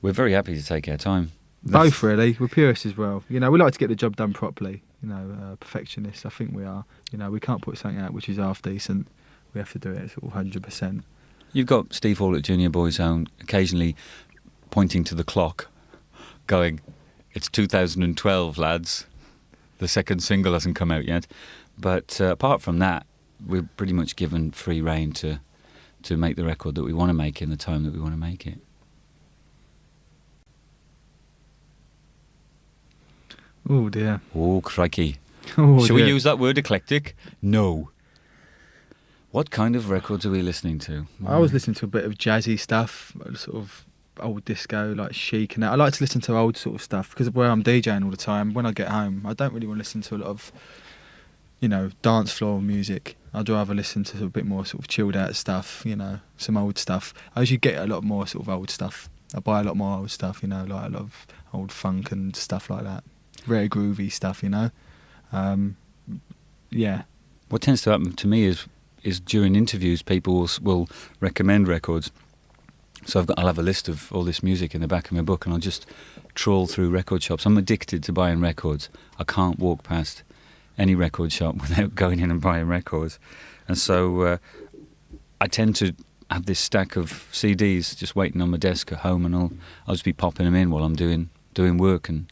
We're very happy to take our time. Both, really. We're purists as well. You know, we like to get the job done properly. You know, perfectionists, I think we are. You know, we can't put something out which is half decent. We have to do it sort of 100%. You've got Steve Hall at Junior Boys Own occasionally pointing to the clock, going, "It's 2012, lads. The second single hasn't come out yet." But apart from that, we're pretty much given free rein to make the record that we want to make in the time that we want to make it. Oh dear. Oh crikey. Oh, Shall dear. we use that word, eclectic? No. What kind of records are we listening to? I was listening to a bit of jazzy stuff, sort of old disco, like Chic and that. I like to listen to old sort of stuff because of where I'm DJing all the time. When I get home, I don't really want to listen to a lot of, you know, dance floor music. I'd rather listen to a bit more sort of chilled out stuff, you know, some old stuff. I usually get a lot more sort of old stuff. I buy a lot more old stuff, you know, like a lot of old funk and stuff like that. Very groovy stuff, you know. Yeah. What tends to happen to me is during interviews, people will recommend records. So I'll have a list of all this music in the back of my book, and I'll just trawl through record shops. I'm addicted to buying records. I can't walk past any record shop without going in and buying records. And so I tend to have this stack of CDs just waiting on my desk at home, and I'll just be popping them in while I'm doing work and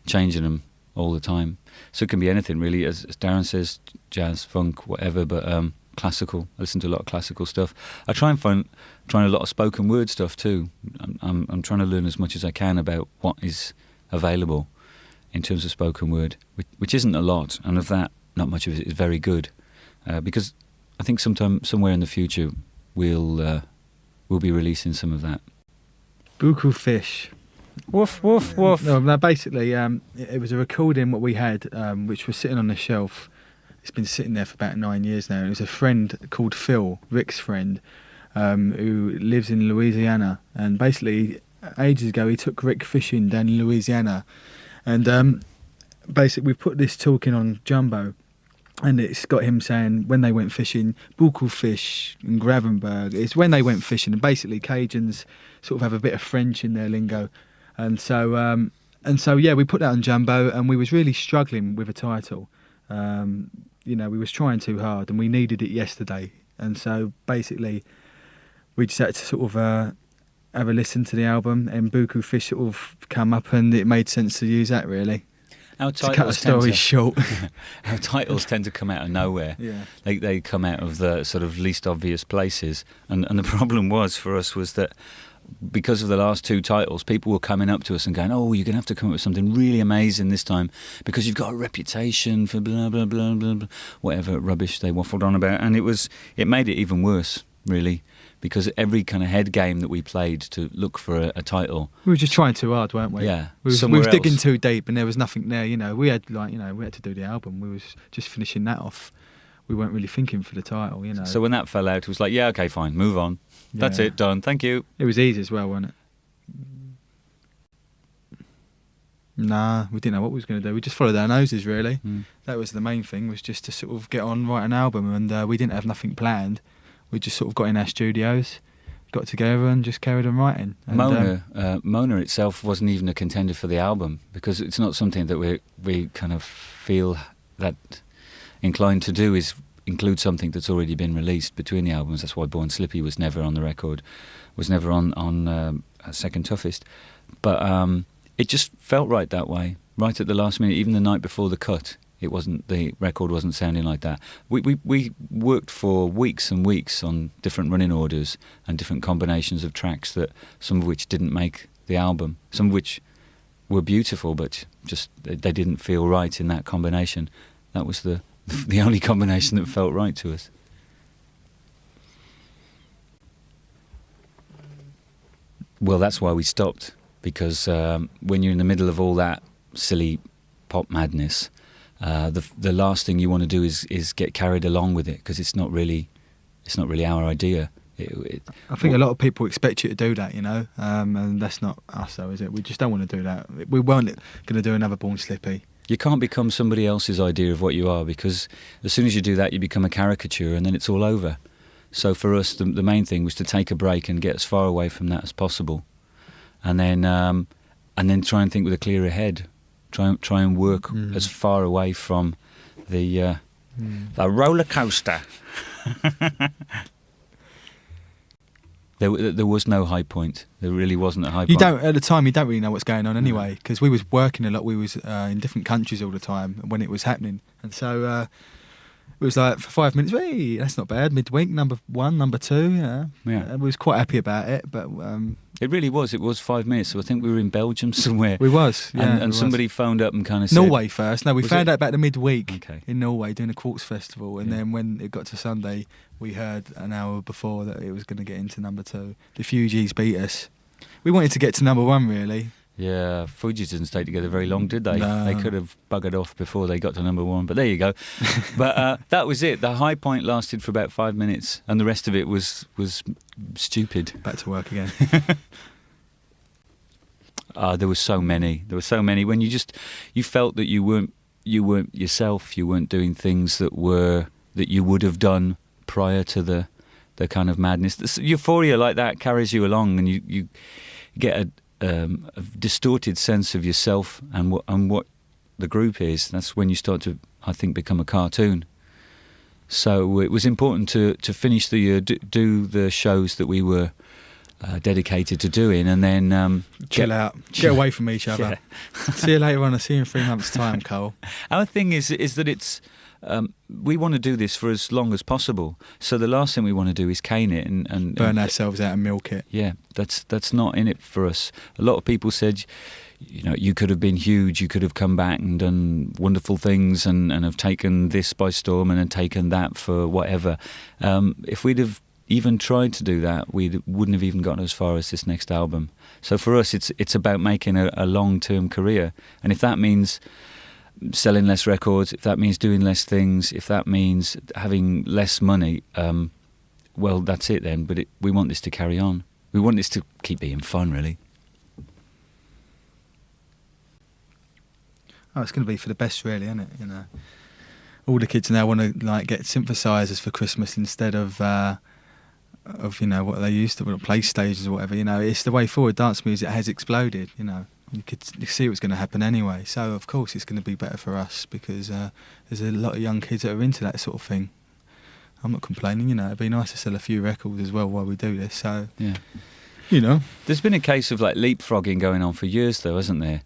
changing them all the time. So it can be anything really, as Darren says, jazz, funk, whatever, but classical. I listen to a lot of classical stuff. I try and find a lot of spoken word stuff too. I'm trying to learn as much as I can about what is available in terms of spoken word, which isn't a lot, and of that, not much of it is very good, because I think somewhere in the future we'll be releasing some of that. Beaucoup fish. Woof woof woof. No, basically, it was a recording what we had, which was sitting on the shelf. It's been sitting there for about 9 years now. It was a friend called Phil, Rick's friend, who lives in Louisiana. And basically, ages ago, he took Rick fishing down in Louisiana. And basically, we've put this talking on Jumbo. And it's got him saying when they went fishing, Beaucoup fish in Gravenberg. It's when they went fishing. And basically, Cajuns sort of have a bit of French in their lingo. And so, yeah, we put that on Jumbo, and we was really struggling with a title. You know, we was trying too hard, and we needed it yesterday. And so, basically, we just had to sort of have a listen to the album, and Beaucoup Fish sort of come up, and it made sense to use that, really. Our to cut a story short. Our titles tend to come out of nowhere. Yeah. They come out of the sort of least obvious places. And the problem for us was that because of the last two titles, people were coming up to us and going, "Oh, you're going to have to come up with something really amazing this time because you've got a reputation for blah, blah, blah, blah, blah," whatever rubbish they waffled on about. And it made it even worse, really, because every kind of head game that we played to look for a title... We were just trying too hard, weren't we? Yeah. We was digging too deep, and there was nothing there, you know. We had to do the album. We was just finishing that off. We weren't really thinking for the title, you know. So when that fell out, it was like, yeah, okay, fine, move on. Yeah. That's it, done, thank you. It was easy as well, wasn't it? Nah, we didn't know what we was going to do. We just followed our noses, really. That was the main thing, was just to sort of get on, write an album, and we didn't have nothing planned. We just sort of got in our studios, got together and just carried on writing. And, Mona itself wasn't even a contender for the album, because it's not something that we kind of feel that inclined to do, is include something that's already been released between the albums. That's why Born Slippy was never on the record, was never on Second Toughest. But it just felt right that way, right at the last minute, even the night before the cut. The record wasn't sounding like that. We worked for weeks and weeks on different running orders and different combinations of tracks, that some of which didn't make the album, some of which were beautiful, but just they didn't feel right in that combination. That was the only combination that felt right to us. Well, that's why we stopped, because when you're in the middle of all that silly pop madness, the last thing you want to do is get carried along with it, because it's not really our idea. I think a lot of people expect you to do that, you know, and that's not us, though, is it? We just don't want to do that. We weren't going to do another Born Slippy. You can't become somebody else's idea of what you are, because as soon as you do that, you become a caricature, and then it's all over. So for us, the main thing was to take a break and get as far away from that as possible. and then try and think with a clearer head. Try and work as far away from the roller coaster. There was no high point. There really wasn't a high point. At the time. You don't really know what's going on anyway, because we was working a lot. We was in different countries all the time when it was happening, and so it was like for 5 minutes. Hey, that's not bad. Midweek, number 1, number 2. Yeah. We was quite happy about it, but it really was. It was 5 minutes. So I think we were in Belgium somewhere. We was, yeah. And somebody phoned up and kind of said... Norway first. No, we found out about the midweek Okay. in Norway doing a Quartz Festival. And then when it got to Sunday, we heard an hour before that it was going to get into number 2. The Fugees beat us. We wanted to get to number 1, really. Yeah, Fugees didn't stay together very long, did they? No. They could have buggered off before they got to number 1, but there you go. But that was it. The high point lasted for about 5 minutes, and the rest of it was stupid. Back to work again. There were so many. When you felt that you weren't yourself. You weren't doing things that you would have done prior to the kind of madness. This euphoria like that carries you along, and you get a distorted sense of yourself and what the group is. That's when you start to, I think, become a cartoon. So it was important to finish the year, do the shows that we were dedicated to doing, and then chill out, get away from each other. Yeah. See you later on. I'll see you in 3 months' time, Cole. Our thing is that it's we want to do this for as long as possible. So the last thing we want to do is cane it and burn ourselves out and milk it. Yeah, that's not in it for us. A lot of people said, you could have been huge, you could have come back and done wonderful things and have taken this by storm and have taken that for whatever. If we'd have even tried to do that, we wouldn't have even gotten as far as this next album. So for us, it's about making a long-term career. And if that means selling less records, if that means doing less things, if that means having less money, well, that's it then. But we want this to carry on. We want this to keep being fun, really. Oh, it's going to be for the best, really, isn't it? All the kids now want to get synthesizers for Christmas instead of what they used to, PlayStations or whatever. It's the way forward. Dance music has exploded. You could see what's going to happen anyway. So of course it's going to be better for us because there's a lot of young kids that are into that sort of thing. I'm not complaining. It'd be nice to sell a few records as well while we do this. So yeah, there's been a case of leapfrogging going on for years, though, hasn't there?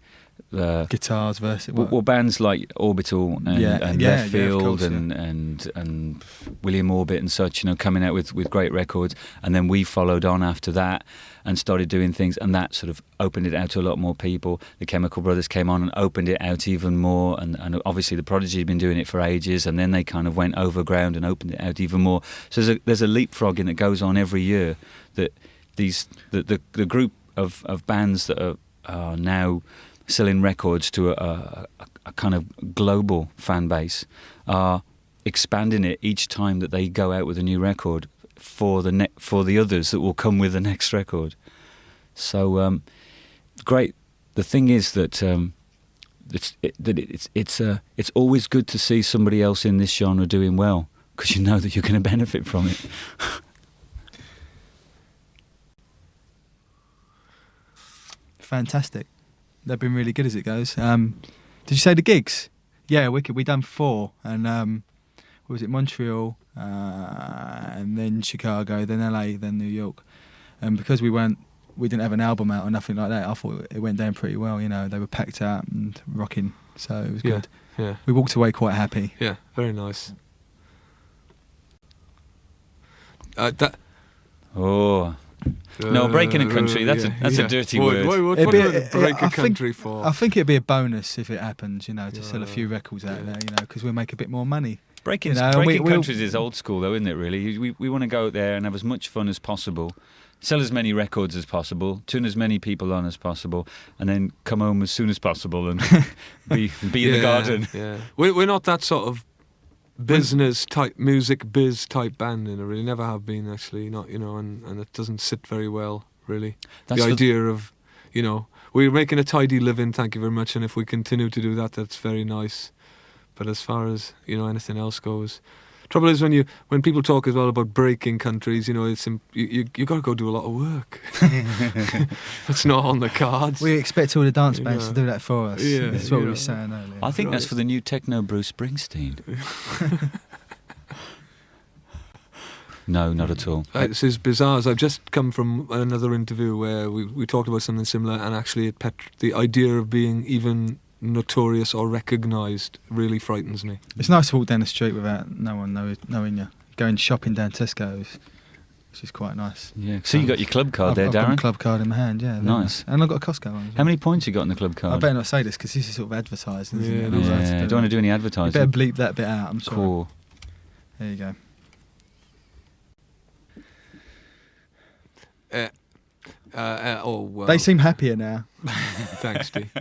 Guitars versus well, bands like Orbital and Left Field and William Orbit and such, coming out with great records, and then we followed on after that and started doing things, and that sort of opened it out to a lot more people. The Chemical Brothers came on and opened it out even more, and obviously the Prodigy had been doing it for ages, and then they kind of went overground and opened it out even more. So there's a leapfrogging that goes on every year, that the group of bands that are now selling records to a kind of global fan base are expanding it each time that they go out with a new record for the others that will come with the next record. So great. The thing is that it's always good to see somebody else in this genre doing well, because you know that you're going to benefit from it. Fantastic. They've been really good as it goes. Did you say the gigs? Yeah, wicked. We done 4, and what was it? Montreal, and then Chicago, then LA, then New York. And because we didn't have an album out or nothing like that, I thought it went down pretty well. They were packed out and rocking, so it was good. Yeah. We walked away quite happy. Yeah, very nice. No, breaking a country, that's a dirty word. What do you break a country for? I think it'd be a bonus if it happens, to sell a few records out there, because we'll make a bit more money. Breaking countries is old school, though, isn't it, really? We want to go out there and have as much fun as possible, sell as many records as possible, tune as many people on as possible, and then come home as soon as possible and be in the garden. Yeah. We're not that sort of business type, music biz type band, really never have been, actually, not, and it doesn't sit very well, really. That's the idea of, we're making a tidy living, thank you very much, and if we continue to do that, that's very nice. But as far as anything else goes, Trouble is when people talk as well about breaking countries, you know, you got to go do a lot of work. That's not on the cards. We expect all the dance bands to do that for us. Yeah, that's what we were saying earlier. I think that's for the new techno Bruce Springsteen. No, not at all. This is bizarre. I've just come from another interview where we talked about something similar, and actually the idea of being even notorious or recognised really frightens me. It's nice to walk down the street without no one knowing you. Going shopping down Tesco's, which is quite nice. Yeah. So you got your club card there, I've got Darren? a club card in my hand, yeah. Nice. And I've got a Costco one. How many points you got in the club card? I better not say this because this is sort of advertising, isn't it? Yeah, don't want to do any You advertising. better bleep that bit out, I'm sorry. Cool. There you go. Well. They seem happier now. Thanks, Steve.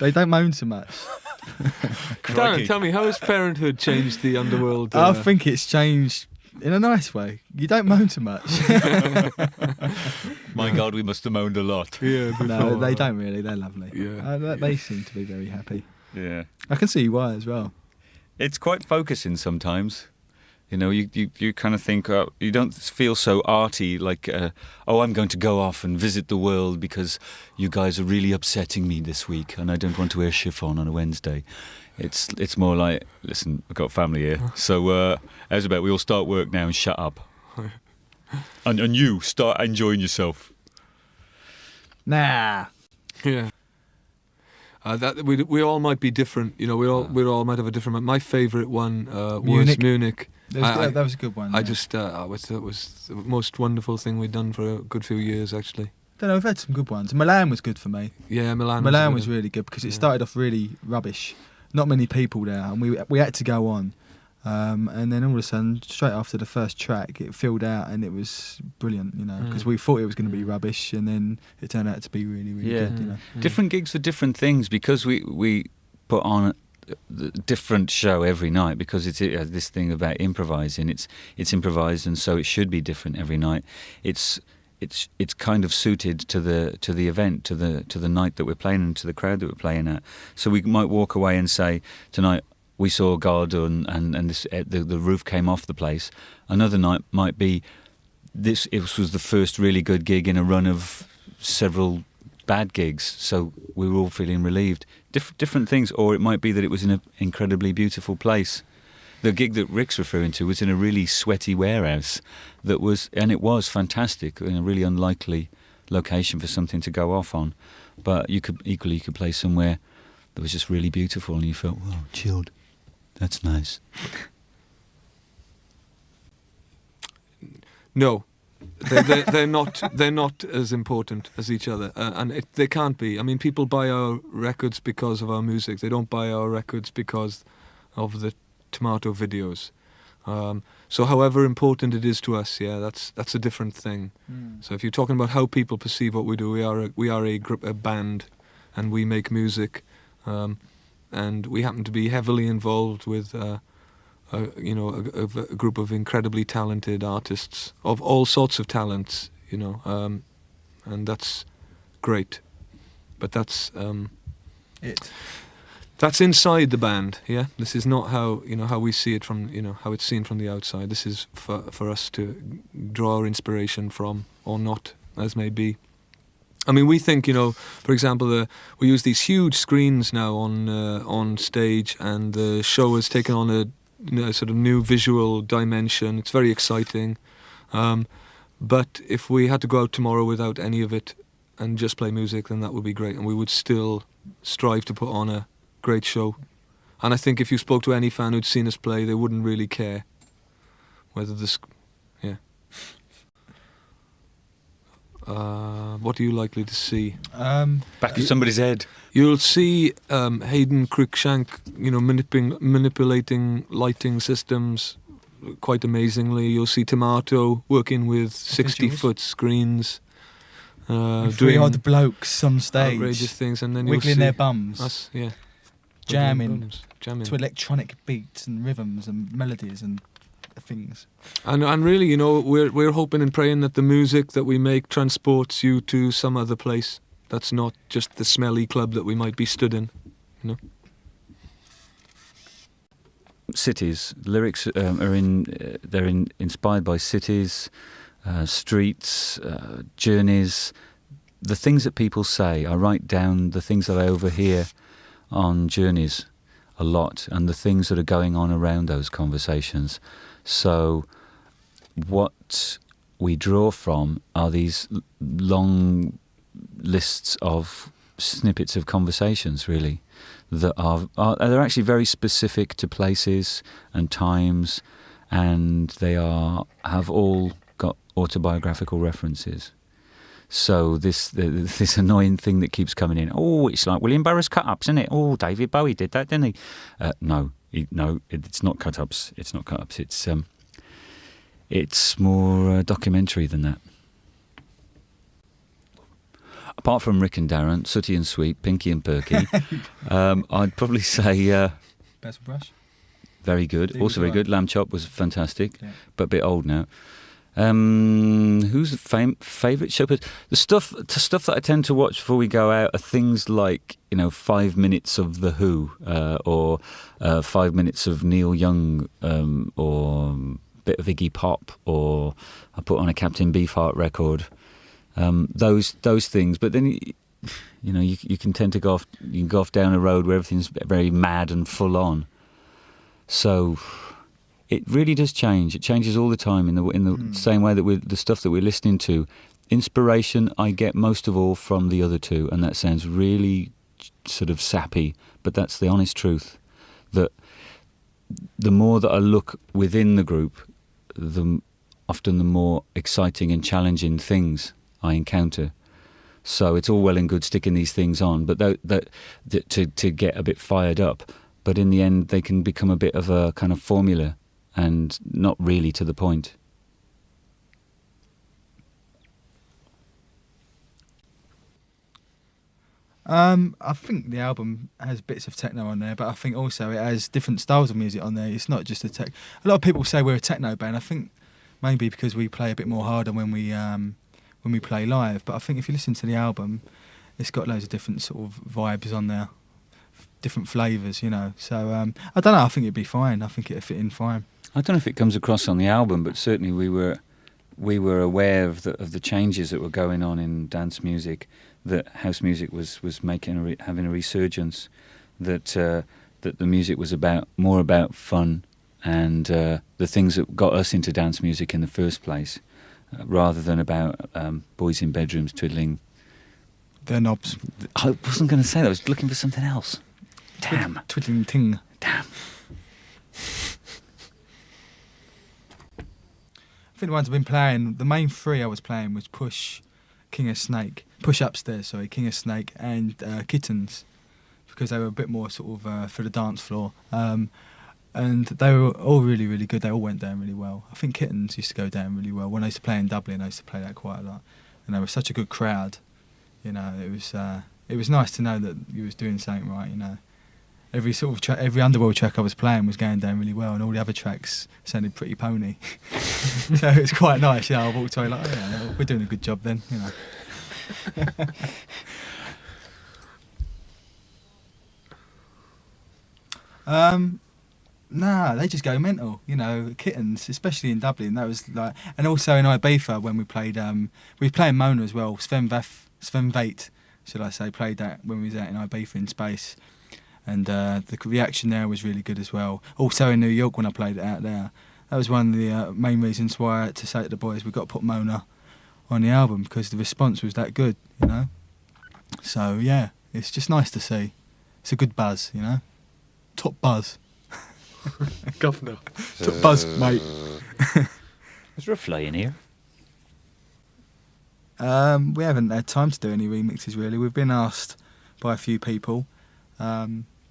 They don't moan so much. Darren, tell me, how has Parenthood changed the Underworld? I think it's changed in a nice way. You don't moan so much. My God, we must have moaned a lot. Yeah, No, they don't really. They're lovely. Yeah. They seem to be very happy. Yeah. I can see why as well. It's quite focusing sometimes. You know, you kind of think, you don't feel so arty, like, I'm going to go off and visit the world because you guys are really upsetting me this week and I don't want to wear chiffon on a Wednesday. It's more like, listen, I've got a family here, so how's about we all start work now and shut up. and you start enjoying yourself. Nah. Yeah. That we all might be different, you know. We all might have a different. My favourite one was Munich. That was a good one. I just it was the most wonderful thing we'd done for a good few years, actually. Don't know. We've had some good ones. Milan was good for me. Yeah, Milan was really good because it started off really rubbish. Not many people there, and we had to go on. And then all of a sudden, straight after the first track, it filled out and it was brilliant, you know, because we thought it was going to be rubbish and then it turned out to be really, really good, you know. Different gigs for different things because we put on a different show every night because it's this thing about improvising. It's improvised and so it should be different every night. It's kind of suited to the event, to the night that we're playing and to the crowd that we're playing at. So we might walk away and say, tonight we saw God and this, the roof came off the place. Another night might be this. It was the first really good gig in a run of several bad gigs, so we were all feeling relieved. Different things, or it might be that it was in an incredibly beautiful place. The gig that Rick's referring to was in a really sweaty warehouse it was fantastic in a really unlikely location for something to go off on. But you could play somewhere that was just really beautiful and you felt, whoa, chilled. That's nice. No, they're not. They're not as important as each other, and they can't be. I mean, people buy our records because of our music. They don't buy our records because of the tomato videos. So, however important it is to us, that's a different thing. So, if you're talking about how people perceive what we do, we are a band, and we make music. And we happen to be heavily involved with, a group of incredibly talented artists of all sorts of talents, you know, and that's great. But that's that's inside the band. Yeah, this is not how we see it from how it's seen from the outside. This is for us to draw our inspiration from, or not, as may be. I mean, we think, for example, we use these huge screens now on stage, and the show has taken on a sort of new visual dimension. It's very exciting. But if we had to go out tomorrow without any of it and just play music, then that would be great, and we would still strive to put on a great show. And I think if you spoke to any fan who'd seen us play, they wouldn't really care whether what are you likely to see? Back of somebody's head. You'll see Hayden Cruikshank, manipulating lighting systems quite amazingly. You'll see Tomato working with 60-foot screens, doing odd blokes on stage, outrageous things, and then wiggling their bums, us, jamming to electronic beats and rhythms and melodies and things. And really, we're hoping and praying that the music that we make transports you to some other place that's not just the smelly club that we might be stood in, cities. Lyrics inspired by cities, streets, journeys, the things that people say. I write down the things that I overhear on journeys a lot, and the things that are going on around those conversations. So what we draw from are these long lists of snippets of conversations, really, that are they're actually very specific to places and times, and they have all got autobiographical references. So this annoying thing that keeps coming in. Oh, it's like William Burroughs cut-ups, isn't it? Oh, David Bowie did that, didn't he? No, it's not cut-ups. It's not cut-ups. It's more documentary than that. Apart from Rick and Darren, Sooty and Sweet, Pinky and Perky, I'd probably say... Basil Brush? Very good. Also very good. Lamb Chop was fantastic, but a bit old now. Who's the favourite show? The stuff that I tend to watch before we go out are things like 5 minutes of The Who, or 5 minutes of Neil Young, or a bit of Iggy Pop, or I put on a Captain Beefheart record. Those things, but then you can tend to go off. You can go off down a road where everything's very mad and full on. So it really does change. It changes all the time in the same way that the stuff that we're listening to. Inspiration I get most of all from the other two, and that sounds really sort of sappy, but that's the honest truth. That the more that I look within the group, often the more exciting and challenging things I encounter. So it's all well and good sticking these things on, but to get a bit fired up. But in the end, they can become a bit of a kind of formula and not really to the point. I think the album has bits of techno on there, but I think also it has different styles of music on there. It's not just a lot of people say we're a techno band. I think maybe because we play a bit more harder when we play live. But I think if you listen to the album, it's got loads of different sort of vibes on there, different flavours, So I don't know. I think it'd be fine. I think it'd fit in fine. I don't know if it comes across on the album, but certainly we were aware of the changes that were going on in dance music, that house music was having a resurgence, that the music was more about fun and the things that got us into dance music in the first place, rather than about boys in bedrooms twiddling their knobs. I wasn't going to say that. I was looking for something else. Damn. Twiddling ting. Damn. I think the ones I've been playing, the main three I was playing was Push, King of Snake, Push Upstairs, sorry, King of Snake, and Kittens, because they were a bit more sort of for the dance floor. And they were all really, really good. They all went down really well. I think Kittens used to go down really well. When I used to play in Dublin, I used to play that quite a lot. And they were such a good crowd. It was nice to know that you was doing something right, Every sort of every Underworld track I was playing was going down really well, and all the other tracks sounded pretty pony. So it was quite nice. I walked away like, we're doing a good job then, Nah, they just go mental, Kittens, especially in Dublin. That was like, and also in Ibiza when we played, we were playing Mona as well. Sven Veit, should I say, played that when we was out in Ibiza in space. And the reaction there was really good as well. Also in New York when I played it out there, that was one of the main reasons why I had to say to the boys, we've got to put Mona on the album, because the response was that good, So yeah, it's just nice to see. It's a good buzz, Top buzz. Governor. Top buzz, mate. Is there a fly in here? We haven't had time to do any remixes really. We've been asked by a few people.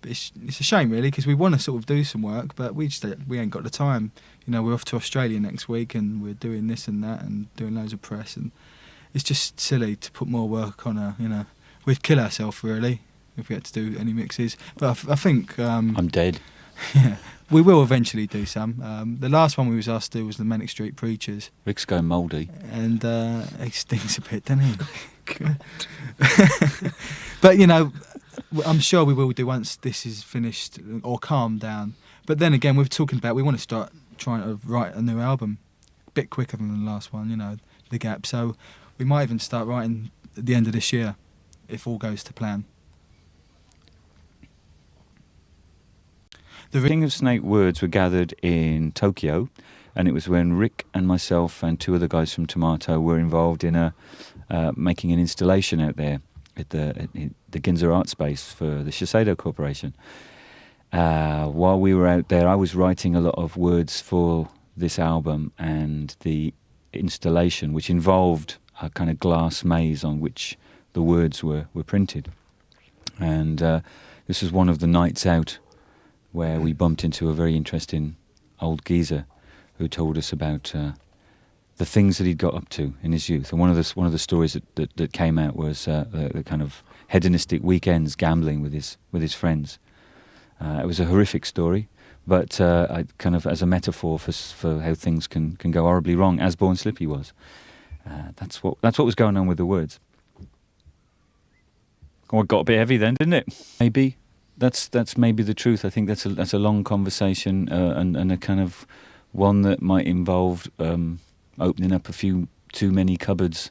But it's a shame really, because we want to sort of do some work, but we ain't got the time. We're off to Australia next week, and we're doing this and that and doing loads of press, and it's just silly to put more work on we'd kill ourselves really if we had to do any mixes. But I think I'm dead. Yeah, we will eventually do some. The last one we was asked to do was the Manic Street Preachers. Rick's going mouldy. And he stinks a bit, doesn't he? But I'm sure we will do once this is finished or calmed down. But then again, we're talking about we want to start trying to write a new album a bit quicker than the last one, you know, the gap. So we might even start writing at the end of this year if all goes to plan. The Ring of Snake words were gathered in Tokyo, and it was when Rick and myself and 2 other guys from Tomato were involved in making an installation out there at the Ginza Art Space for the Shiseido Corporation. While we were out there, I was writing a lot of words for this album and the installation, which involved a kind of glass maze on which the words were printed. And this was one of the nights out where we bumped into a very interesting old geezer who told us about the things that he'd got up to in his youth. And one of the stories that came out was the kind of hedonistic weekends gambling with his friends. It was a horrific story, but I kind of as a metaphor for how things can go horribly wrong, as Born Slippy was. That's what was going on with the words. Oh, it got a bit heavy then, didn't it? Maybe that's maybe the truth. I think that's a long conversation and a kind of one that might involve opening up a few too many cupboards.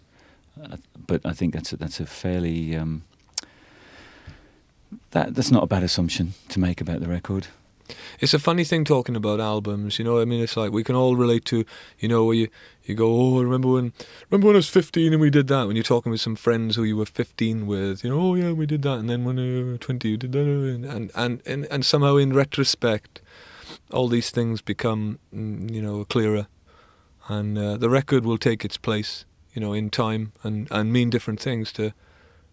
But I think that's a fairly that's not a bad assumption to make about the record. It's a funny thing talking about albums, you know. I mean, it's like we can all relate to, you know, where you go, oh, remember when I was 15 and we did that. When you're talking with some friends who you were 15 with, you know, oh yeah, we did that, and then when you were 20, you did that, and somehow in retrospect, all these things become, you know, clearer, and the record will take its place, you know, in time and mean different things to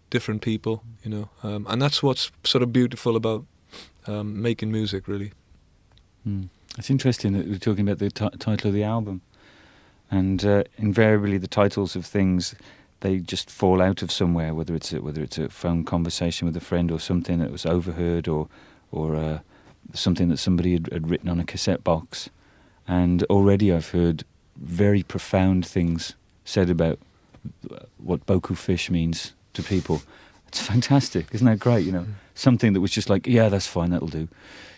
different people, you know, and that's what's sort of beautiful about making music, really. It's interesting that we're talking about the title of the album, and invariably the titles of things, they just fall out of somewhere, whether it's a phone conversation with a friend or something that was overheard or something that somebody had written on a cassette box. And already I've heard very profound things said about what Beaucoup fish means to people. It's fantastic, isn't that great? You know, something that was just like, yeah, that's fine, that'll do,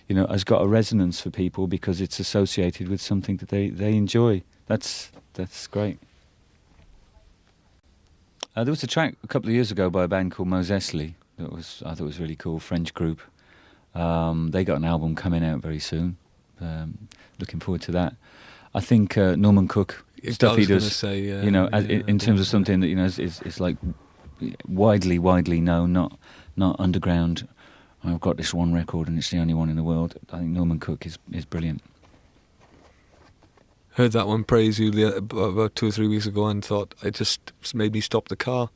you know, has got a resonance for people because it's associated with something that they enjoy. That's great. There was a track a couple of years ago by a band called Mosesli that I thought was really cool, French group. They got an album coming out very soon. Looking forward to that. I think Norman Cook, stuff he does, say, you know, in terms of something that, you know, is like widely known, not underground. I've got this one record and it's the only one in the world. I think Norman Cook is brilliant. Heard that one praise you about 2 or 3 weeks ago and thought it just made me stop the car.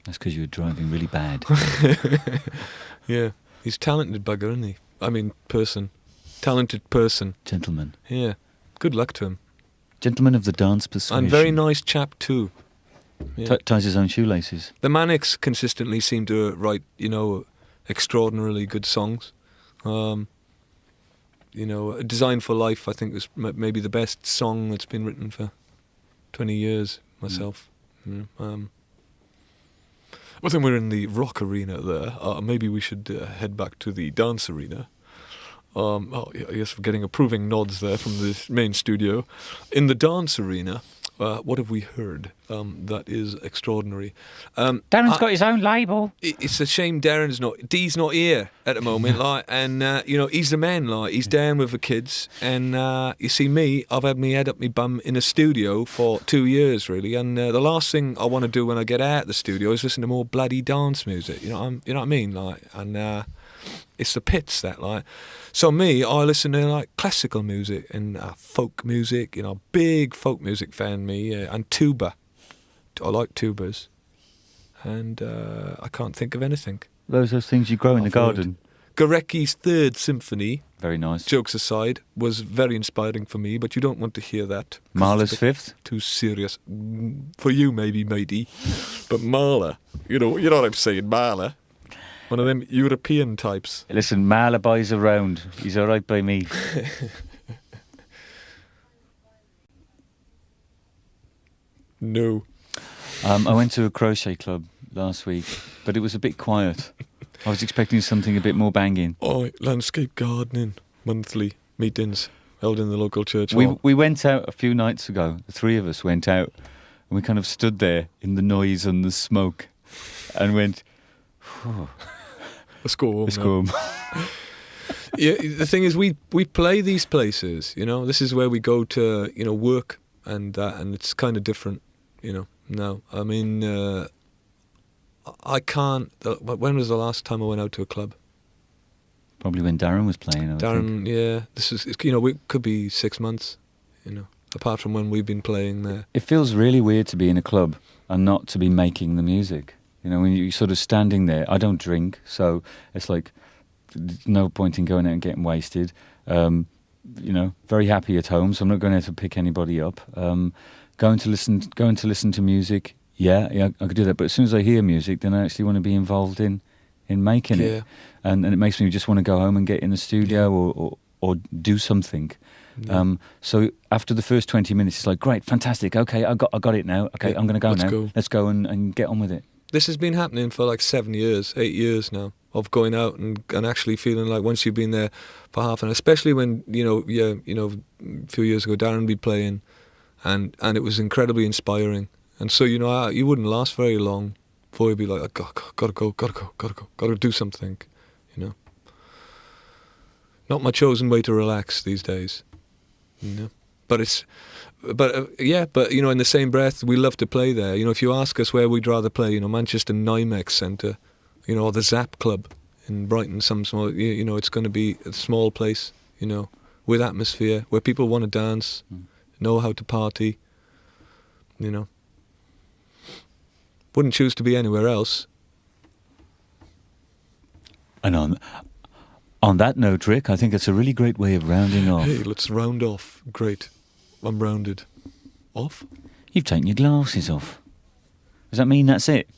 That's because you were driving really bad. Yeah, he's a talented bugger, isn't he? I mean, talented person. Gentleman. Yeah, good luck to him. Gentleman of the dance persuasion. And very nice chap too. Yeah. Ties his own shoelaces. The Manics consistently seem to write, you know, extraordinarily good songs. You know, Design for Life, I think, was maybe the best song that's been written for 20 years myself. I think we're in the rock arena there. Maybe we should head back to the dance arena. Yes, we're getting approving nods there from the main studio. In the dance arena, what have we heard that is extraordinary? Darren's got his own label. It's a shame Dee's not here at the moment, like, and you know, he's the man, like, he's down with the kids, and you see me, I've had my head up my bum in a studio for 2 years, really, and the last thing I want to do when I get out of the studio is listen to more bloody dance music, you know what I mean, like, and it's the pits that, like. So me, I listen to like classical music and folk music, you know, big folk music fan me, and tuba. I like tubas, and I can't think of anything. Those things you grow in the garden. Gorecki's Third Symphony, very nice. Jokes aside, was very inspiring for me, but you don't want to hear that. Mahler's Fifth? Too serious. For you maybe, matey. But Mahler, you know what I'm saying, Mahler. One of them European types. Listen, Mahler buys around. He's all right by me. No. I went to a crochet club last week, but it was a bit quiet. I was expecting something a bit more banging. Oh, landscape gardening, monthly meetings held in the local church hall. We went out a few nights ago. The three of us went out, and we kind of stood there in the noise and the smoke, and went, let's go home. Let's go home. Yeah, the thing is, we play these places. You know, this is where we go to, you know, work and that, and it's kind of different. You know, now. I mean, I can't. When was the last time I went out to a club? Probably when Darren was playing. I think. Yeah. This is, you know, it could be 6 months. You know, apart from when we've been playing there. It feels really weird to be in a club and not to be making the music. You know, when you're sort of standing there. I don't drink, so it's like no point in going out and getting wasted. You know, very happy at home, so I'm not going out to pick anybody up. Going to listen to music. Yeah, I could do that. But as soon as I hear music, then I actually want to be involved in making it, and it makes me just want to go home and get in the studio or do something. Yeah. So after the first 20 minutes, it's like, great, fantastic. Okay, I got it now. Okay, I'm going to go now. Go. Let's go and get on with it. This has been happening for like 7 years, 8 years now, of going out and actually feeling like once you've been there for half an hour, especially when, a few years ago, Darren would be playing, and it was incredibly inspiring. And so, you wouldn't last very long before you'd be like, gotta go, do something, Not my chosen way to relax these days, But in the same breath, we love to play there. If you ask us where we'd rather play, Manchester Nymex Centre, or the Zap Club in Brighton, some small, it's going to be a small place, with atmosphere, where people want to dance, know how to party, Wouldn't choose to be anywhere else. And on that note, Rick, I think it's a really great way of rounding off. Hey, let's round off. Great. I'm rounded. Off? You've taken your glasses off. Does that mean that's it?